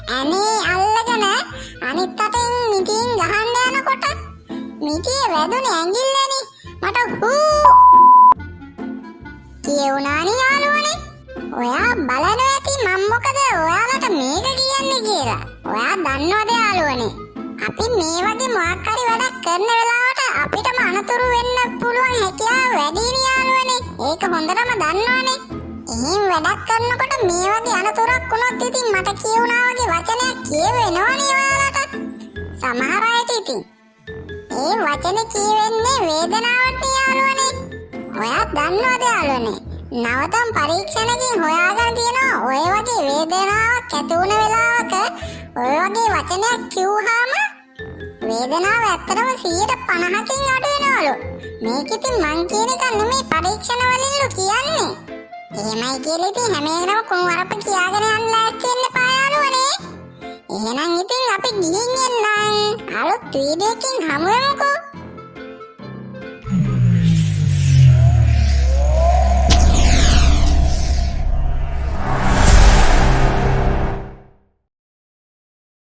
ඇනේ අල්ලගෙන අනිත් අතින් මිටින් ගහන්න යනකොට මිටියේ වැදුනේ ඇඟිල්ලනේ මට හූ කියුණානේ යාළුවනේ. ඔයා බලනවා ඇති මම මොකද ඔයාලට මේක කියන්නේ කියලා. ඔයා දන්නවද යාළුවනේ? අපි මේ වගේ මොකක් හරි වැඩක් කරන වෙලාවට අපිටම අනතුරු වෙන්න පුළුවන් හැකියාව වැඩිනේ යාළුවනේ. ඒක හොඳටම දන්නවනේ. එහෙන් වැඩක් කරනකොට මේ වගේ අනතුරක් වුණොත් ඉතින් මට කියුණා වගේ වචනයක් කියවෙනවනේ ඔයාලට. සමහර අයට ඉතින් ඒ වචනේ කියවෙන්නේ වේදනාවට යාළුවනේ. ඔයා දන්නවද යාළුවනේ? නවතම් පරීක්ෂණකින් හොයාගෙන තියෙනවා ඔය වගේ වේදනාවක් ඇති වුණ වෙලාවක ඔය වගේ වචනයක් කිව්වහම වේදනාව ඇත්තටම 50%කින් අඩු වෙනවලු. මේක ඉතින් මං කියන එක නෙමෙයි පරීක්ෂණ වලින්ලු කියන්නේ. එහෙමයි කියලා ඉතින් හැම එකම කුණුවරප කියාගෙන යන්න ලෑස්ති වෙන්න එපා යාළුවනේ. එහෙනම් ඉතින් අපි ගිහින් එන්නම්. අලුත් වීඩියෝ එකකින් හමු වෙමුකෝ.